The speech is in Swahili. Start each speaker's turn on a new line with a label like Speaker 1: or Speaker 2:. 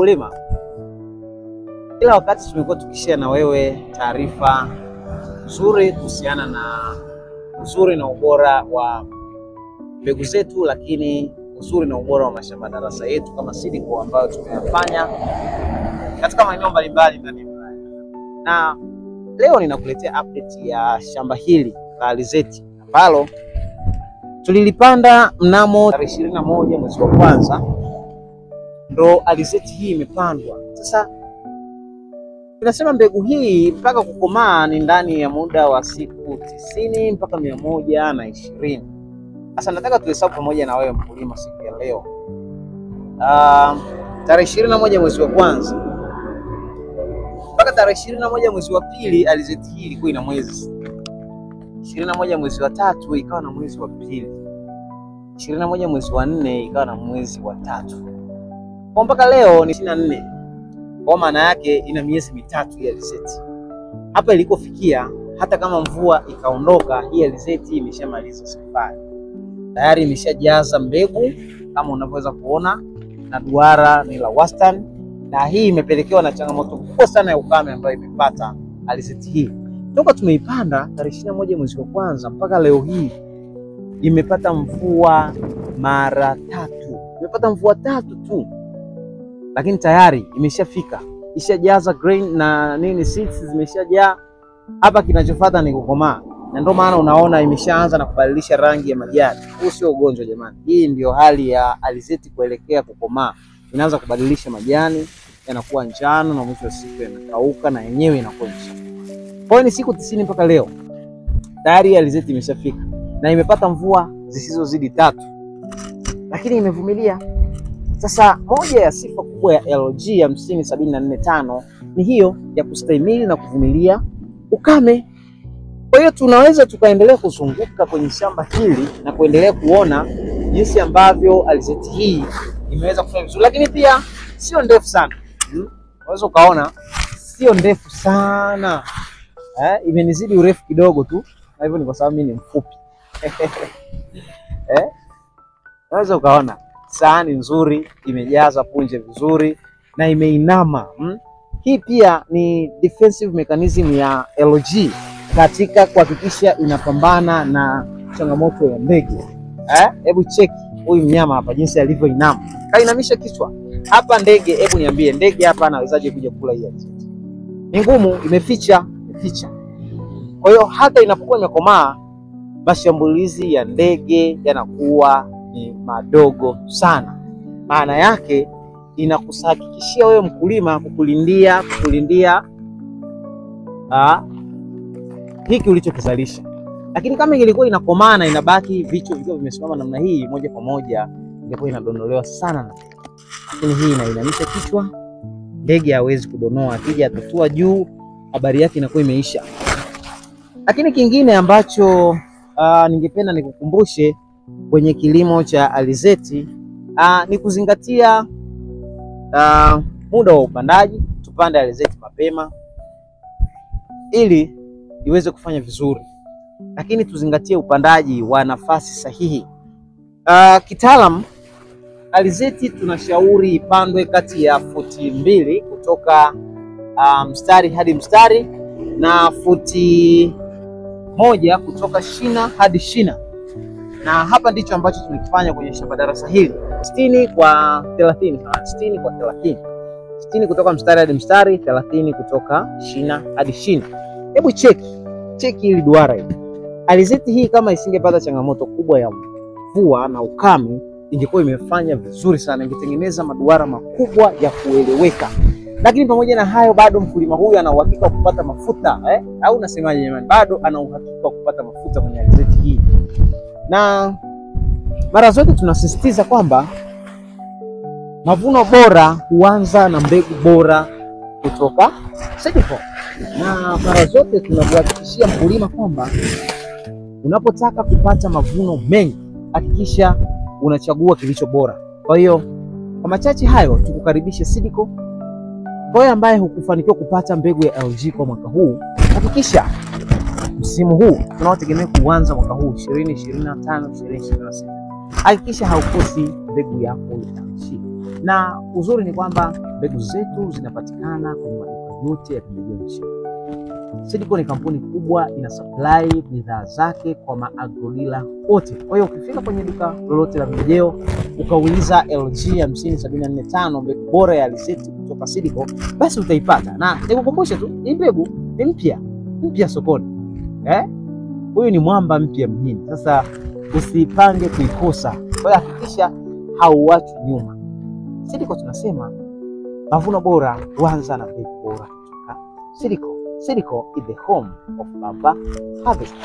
Speaker 1: Mkulima, kila wakati tumekuwa tukishare na wewe taarifa nzuri kuhusiana na uzuri na ubora wa mbegu zetu, lakini uzuri na ubora wa mashamba darasa yetu kama Seedco ambayo tumeyafanya katika maeneo mbalimbali ndani ya Ulaya. Na leo ninakuletea update ya shamba hili la alizeti ambalo tulilipanda mnamo tarehe 21 mwezi wa kwanza. Ndo alizeti hii imepandwa. Sasa tunasema mbegu hii mpaka kukomaa ni ndani ya muda wa siku 90 mpaka 120. Sasa nataka tuhesabu pamoja na wewe mkulima siku ya leo. Tarehe 21 mwezi wa kwanza mpaka tarehe 21 mwezi wa pili alizeti hii ilikuwa ina mwezi. 21 mwezi wa tatu ikawa na mwezi wa pili. 21 mwezi wa 4 ikawa na mwezi wa tatu. Kwa mpaka leo ni 24. Kwa maana yake ina miezi mitatu hii alizeti. Hapa ilikofikia, hata kama mvua ikaondoka, hii alizeti imeshamaliza safari. Tayari imeshajaza mbegu kama unavyoweza kuona, na duara ni la wastani, na hii imepelekewa na changamoto kubwa sana ya ukame ambayo imepata alizeti hii. Toka tumeipanda tarehe 21 mwezi wa kwanza mpaka leo hii imepata mvua mara 3. Imepata mvua 3 tu. Lakini tayari imeshafika, ishajaza grain na nini, seeds zimeshajaa. Hapa kinachofuata ni kukomaa. Na ndio maana unaona imeshaanza na kubadilisha rangi ya majani. Huu sio ugonjwa jamani. Hii ndio hali ya alizeti kuelekea kukomaa. Inaanza kubadilisha majani, yanakuwa njano na mwisho wa siku yanakauka na yenyewe inakuwa njano. Kwa hiyo ni siku 90 mpaka leo. Tayari alizeti imeshafika na imepata mvua zisizozidi 3. Lakini imevumilia. Sasa moja ya sifa kubwa ya LG 50745 ni hiyo ya kustahimili na kuvumilia ukame. Kwa hiyo tunaweza tukaendelea kuzunguka kwenye shamba hili na kuendelea kuona jinsi ambavyo alizeti hii imeweza kufanya vizuri, lakini pia sio ndefu sana. Unaweza ukaona sio ndefu sana. Imenizidi urefu kidogo tu. Na hivyo ni kwa sababu mimi ni mfupi. Unaweza ukaona sahani nzuri, imejaza punje vizuri na imeinama. Hii pia ni defensive mechanism ya LG katika kuhakikisha inapambana na changamoto ya ndege. Hebu cheki huyu mnyama hapa jinsi alivyoinama. Kainamisha kichwa. Hapa ndege, hebu niambie ndege hapa anawezaje kuja kula hii alizeti? Ni ngumu, imeficha. Kwa hiyo hata inapokuwa imekomaa, mashambulizi ya ndege yanakuwa ni madogo sana. Maana yake inakuhakikishia wewe mkulima kukulindia hiki ulichokizalisha. Lakini kama ilikuwa inakomaa na inabaki vichwa vikiwa vimesimama namna hii, moja kwa moja ingekuwa inadondolewa sana na ndege. Lakini hii inainamisha kichwa, ndege hawezi kudonoa, akija atatua juu, habari yake inakuwa imeisha. Lakini kingine ambacho ningependa nikukumbushe kwenye kilimo cha alizeti ni kuzingatia muda wa upandaji. Tupande alizeti mapema ili iweze kufanya vizuri, lakini tuzingatie upandaji wa nafasi sahihi. Kitaalam alizeti tunashauri ipandwe kati ya futi 2 kutoka mstari hadi mstari na futi 1 kutoka shina hadi shina. Na hapa ndicho ambacho tulikifanya kwenye shamba darasa hili. 60 kwa 30, 60 kwa 30. 60 kutoka mstari hadi mstari, 30 kutoka shina hadi shina. Hebu cheki hili duara hili. Alizeti hii kama isingepata changamoto kubwa ya mvua na ukame, ingekuwa imefanya vizuri sana, ingetengeneza maduara makubwa ya kueleweka. Lakini pamoja na hayo bado mkulima huyu ana uhakika wa kupata mafuta, au unasemaje jamani? Bado ana uhakika wa kupata mafuta kwenye alizeti hii. Na mara zote tunasisitiza kwamba mavuno bora huanza na mbegu bora kutoka Seedco. Na mara zote tunakuhakikishia mkulima kwamba unapotaka kupata mavuno mengi, hakikisha unachagua kilicho bora. Kwa hiyo kwa machache hayo, tukukaribishe Seedco. Kwa hiyo ambaye hukufanikiwa kupata mbegu ya LG kwa mwaka huu, hakikisha msimu huu tunaotegemea kuanza mwaka huu 2025 2026, hakikisha haukosi mbegu yako ya LG. Na uzuri ni kwamba mbegu zetu zinapatikana kwenye maduka yote ya pembejeo nchini. Seedco ni kampuni kubwa, ina supply bidhaa zake kwa maagrodealer wote. Kwa hiyo ukifika kwenye duka lolote la pembejeo ukauliza LG 50745 mbegu bora ya alizeti kutoka Seedco, basi utaipata. Na nikukumbushe tu, hii mbegu ni mpya sokoni. Huyu ni mwamba mpya mjini. Sasa usipange kuikosa. Kwa hiyo hakikisha hauachi nyuma. Seedco tunasema mavuno bora huanza na mbegu bora kutoka Seedco. Seedco is the home of Baba Harvest.